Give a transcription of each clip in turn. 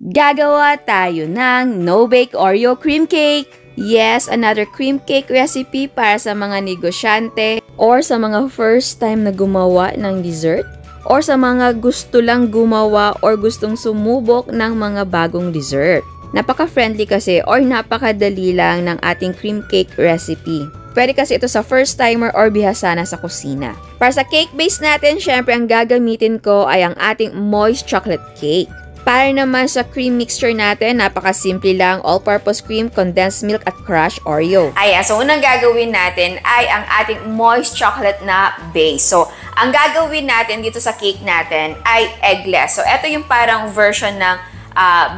Gagawa tayo ng no-bake Oreo cream cake. Yes, another cream cake recipe para sa mga negosyante or sa mga first time na gumawa ng dessert or sa mga gusto lang gumawa or gustong sumubok ng mga bagong dessert. Napaka-friendly kasi or napakadali lang ng ating cream cake recipe. Pwede kasi ito sa first timer or bihasa na sa kusina. Para sa cake base natin, syempre ang gagamitin ko ay ang ating moist chocolate cake. Para naman sa cream mixture natin, napakasimple lang, all-purpose cream, condensed milk at crushed Oreo. Ayan, so unang gagawin natin ay ang ating moist chocolate na base. So, ang gagawin natin dito sa cake natin ay eggless. So, ito yung parang version ng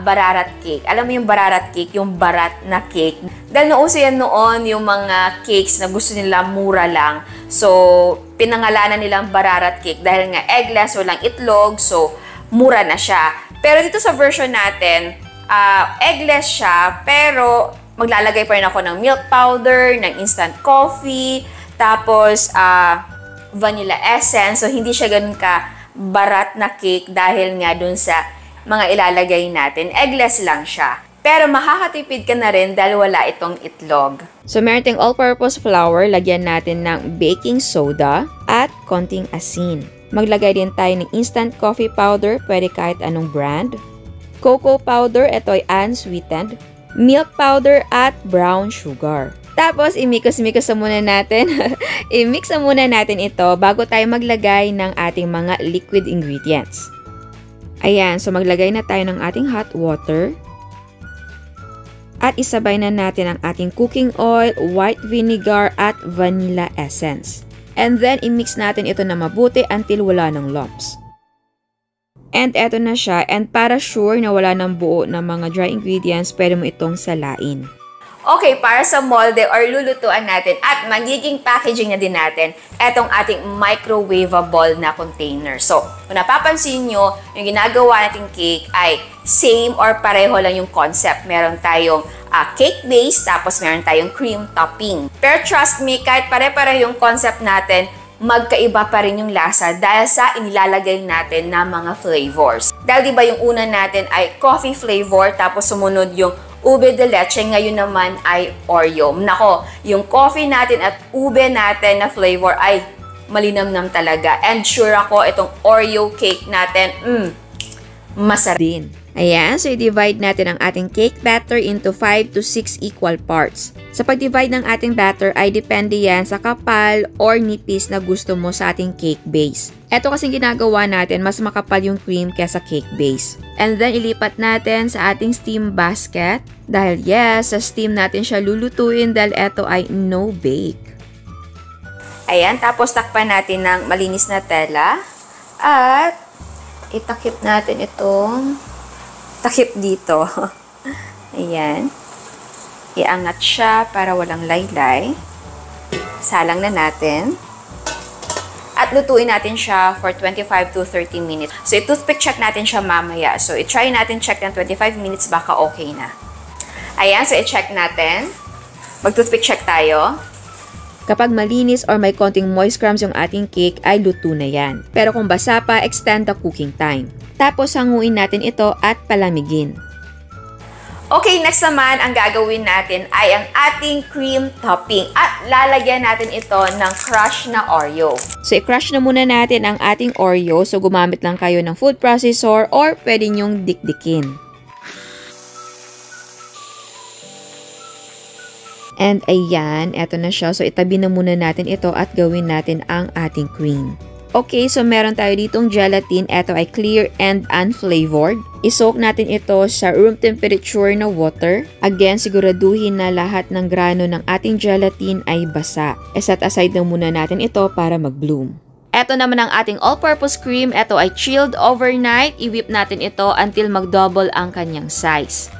bararat cake. Alam mo yung bararat cake, yung barat na cake. Dahil nauso yan noon yung mga cakes na gusto nila mura lang. So, pinangalanan nilang bararat cake dahil nga eggless, walang itlog, so mura na siya. Pero dito sa version natin, eggless siya, pero maglalagay pa rin ako ng milk powder, ng instant coffee, tapos vanilla essence. So, hindi siya ganun ka barat na cake dahil nga dun sa mga ilalagay natin. Eggless lang siya. Pero makakatipid ka na rin dahil wala itong itlog. So, meron tayong all-purpose flour. Lagyan natin ng baking soda at konting asin. Maglagay din tayo ng instant coffee powder, pwede kahit anong brand. Cocoa powder, ito ay unsweetened. Milk powder at brown sugar. Tapos, imikos-mikos muna natin. I-mix muna natin ito bago tayo maglagay ng ating mga liquid ingredients. Ayan, so maglagay na tayo ng ating hot water. At isabay na natin ang ating cooking oil, white vinegar at vanilla essence. And then, i-mix natin ito na mabuti until wala ng lumps. And eto na siya. And para sure na wala ng buo ng mga dry ingredients, pwede mo itong salain. Okay, para sa molde or lulutuan natin at magiging packaging na din natin, etong ating microwavable na container. So, kung napapansin nyo, yung ginagawa nating cake ay same or pareho lang yung concept. Meron tayong cake base, tapos meron tayong cream topping. Pero trust me, kahit pare-pareho yung concept natin, magkaiba pa rin yung lasa dahil sa inilalagay natin na mga flavors. Dahil diba yung una natin ay coffee flavor, tapos sumunod yung ube de leche, ngayon naman ay Oreo. Nako, yung coffee natin at ube natin na flavor ay malinamnam talaga. And sure ako, itong Oreo cake natin, masarap din. Ayan, so i-divide natin ang ating cake batter into 5 to 6 equal parts. Sa pag-divide ng ating batter ay depende yan sa kapal or nipis na gusto mo sa ating cake base. Ito kasing ginagawa natin, mas makapal yung cream kesa cake base. And then ilipat natin sa ating steam basket. Dahil yes, sa steam natin siya lulutuin dahil ito ay no bake. Ayan, tapos takpan natin ng malinis na tela. At itakip natin itong takip dito. Ayan. Iangat siya para walang laylay. Salang na natin. At lutuin natin siya for 25 to 30 minutes. So, i-toothpick check natin siya mamaya. So, i-try natin check ng 25 minutes, baka okay na. Ayan, so i-check natin. Mag-toothpick check tayo. Kapag malinis or may konting moist crumbs yung ating cake, ay luto na yan. Pero kung basa pa, extend the cooking time. Tapos, hanguin natin ito at palamigin. Okay, next naman, ang gagawin natin ay ang ating cream topping. At lalagyan natin ito ng crush na Oreo. So, i-crush na muna natin ang ating Oreo. So, gumamit lang kayo ng food processor or pwede nyong dikdikin. And ayan, eto na siya. So, itabi na muna natin ito at gawin natin ang ating cream. Okay, so meron tayo ditong gelatin. Ito ay clear and unflavored. I-soak natin ito sa room temperature na water. Again, siguraduhin na lahat ng grano ng ating gelatin ay basa. Set aside na muna natin ito para mag-bloom. Ito naman ang ating all-purpose cream. Ito ay chilled overnight. I-whip natin ito until mag-double ang kanyang size.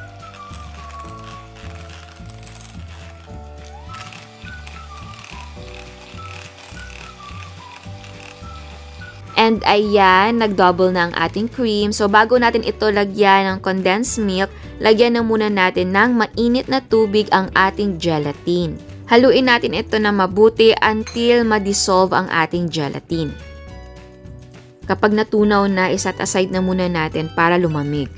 And ayan, nag-double na ang ating cream. So, bago natin ito lagyan ng condensed milk, lagyan na muna natin ng mainit na tubig ang ating gelatin. Haluin natin ito na mabuti until ma-dissolve ang ating gelatin. Kapag natunaw na, iset aside na muna natin para lumamig.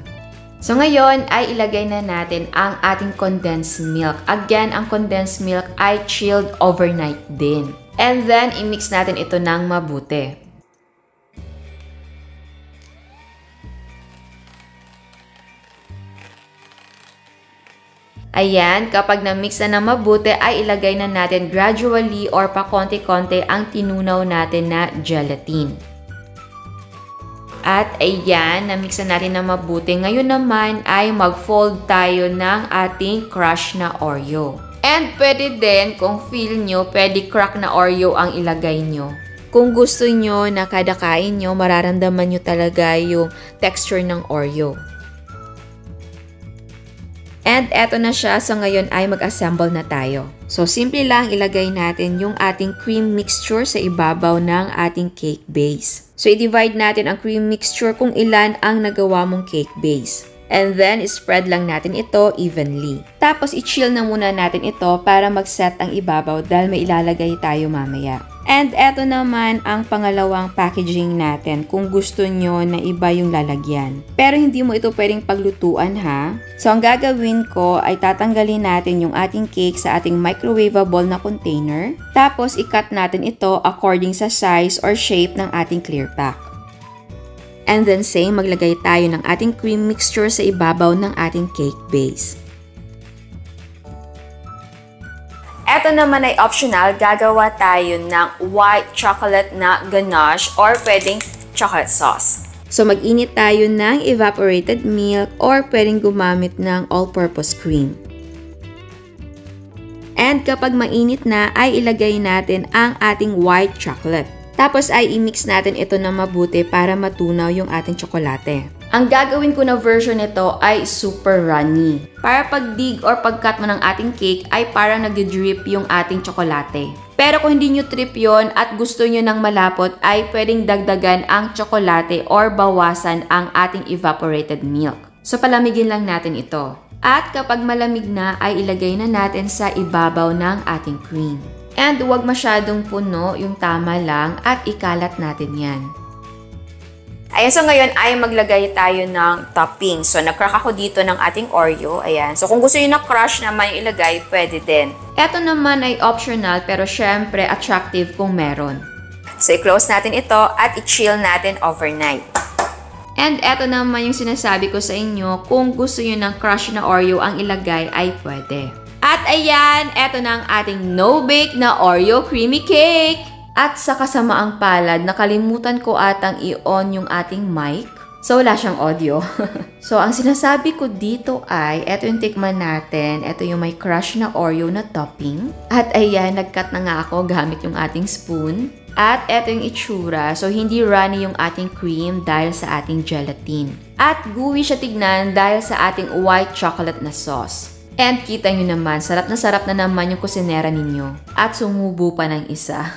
So ngayon ay ilagay na natin ang ating condensed milk. Again, ang condensed milk ay chilled overnight din. And then, i-mix natin ito ng mabuti. Ayan, kapag na-mix na ng mabuti ay ilagay na natin gradually or pa konti-konti ang tinunaw natin na gelatin. At ayan, na-mix na natin na mabuti. Ngayon naman ay mag-fold tayo ng ating crush na Oreo. And pwede din, kung feel nyo, pwede crack na Oreo ang ilagay nyo. Kung gusto nyo na kada kain nyo, mararamdaman nyo talaga yung texture ng Oreo. And eto na siya, so ngayon ay mag-assemble na tayo. So simple lang ilagay natin yung ating cream mixture sa ibabaw ng ating cake base. So i-divide natin ang cream mixture kung ilan ang nagawa mong cake base. And then spread lang natin ito evenly. Tapos i-chill na muna natin ito para mag-set ang ibabaw dahil may ilalagay tayo mamaya. And eto naman ang pangalawang packaging natin kung gusto nyo na iba yung lalagyan. Pero hindi mo ito pwedeng paglutuan ha. So ang gagawin ko ay tatanggalin natin yung ating cake sa ating microwavable na container. Tapos i-cut natin ito according sa size or shape ng ating clear pack. And then same, maglagay tayo ng ating cream mixture sa ibabaw ng ating cake base. Ito naman ay optional, gagawa tayo ng white chocolate na ganache or pwedeng chocolate sauce. So mag-init tayo ng evaporated milk or pwedeng gumamit ng all-purpose cream. And kapag mainit na, ay ilagay natin ang ating white chocolate. Tapos ay i-mix natin ito na mabuti para matunaw yung ating tsokolate. Ang gagawin ko na version nito ay super runny. Para pag-dig or pag-cut mo ng ating cake ay parang nag-drip yung ating tsokolate. Pero kung hindi nyo trip yon at gusto nyo ng malapot ay pwedeng dagdagan ang tsokolate or bawasan ang ating evaporated milk. So palamigin lang natin ito. At kapag malamig na ay ilagay na natin sa ibabaw ng ating cream. And huwag masyadong puno, yung tama lang at ikalat natin yan. Ayan, so ngayon ay maglagay tayo ng topping. So nag-crack ako dito ng ating Oreo. Ayan. So kung gusto nyo na crush naman yung ilagay, pwede din. Ito naman ay optional pero syempre attractive kung meron. So i-close natin ito at i-chill natin overnight. And eto naman yung sinasabi ko sa inyo, kung gusto nyo ng crush na Oreo ang ilagay ay pwede. At ayan, eto na ang ating no-bake na Oreo creamy cake. At sa kasamaang palad, nakalimutan ko atang i-on yung ating mic. So wala siyang audio. So ang sinasabi ko dito ay, eto yung tikman natin. Eto yung may crush na Oreo na topping. At ayan, nag-cut na nga ako gamit yung ating spoon. At eto yung itsura. So hindi runny yung ating cream dahil sa ating gelatin. At gooey siya tignan dahil sa ating white chocolate na sauce. And kita nyo naman, sarap na naman yung kusinera ninyo. At sumubo pa ng isa.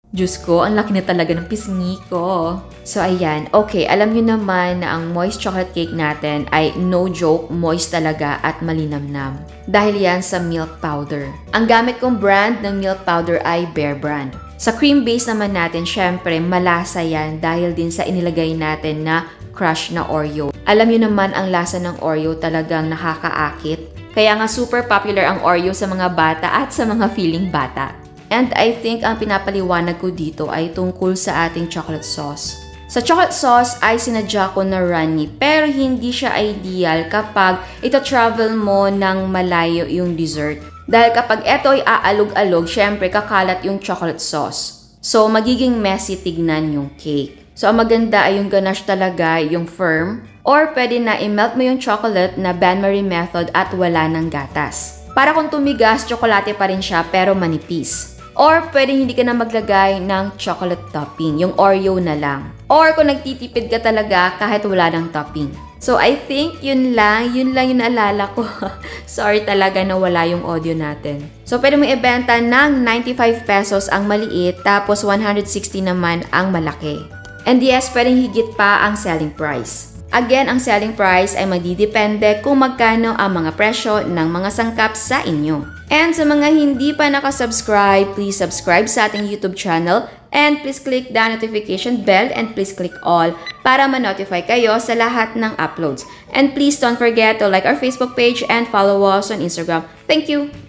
Diyos ko, ang laki na talaga ng pisngi ko. So ayan, okay, alam nyo naman na ang moist chocolate cake natin ay no joke, moist talaga at malinamnam. Dahil yan sa milk powder. Ang gamit kong brand ng milk powder ay Bear Brand. Sa cream base naman natin, syempre malasa yan dahil din sa inilagay natin na crush na Oreo. Alam nyo naman ang lasa ng Oreo talagang nakakaakit. Kaya nga super popular ang Oreo sa mga bata at sa mga feeling bata. And I think ang pinapaliwanag ko dito ay tungkol sa ating chocolate sauce. Sa chocolate sauce ay sinadya ko na runny pero hindi siya ideal kapag ita-travel mo ng malayo yung dessert. Dahil kapag ito ay aalog-alog, syempre kakalat yung chocolate sauce. So magiging messy tignan yung cake. So ang maganda ay yung ganache talaga, yung firm. Or pwede na i-melt mo yung chocolate na Bain-Marie method at wala ng gatas. Para kung tumigas, tsokolate pa rin siya pero manipis. Or pwede hindi ka na maglagay ng chocolate topping, yung Oreo na lang. Or kung nagtitipid ka talaga kahit wala ng topping. So I think yun lang yung naalala ko. Sorry talaga na wala yung audio natin. So pwede mo ibenta ng 95 pesos ang maliit tapos 160 naman ang malaki. And yes, pwedeng higit pa ang selling price. Again, ang selling price ay magdidepende kung magkano ang mga presyo ng mga sangkap sa inyo. And sa mga hindi pa nakasubscribe, please subscribe sa ating YouTube channel And please click the notification bell and please click all para ma-notify kayo sa lahat ng uploads. And please don't forget to like our Facebook page and follow us on Instagram. Thank you!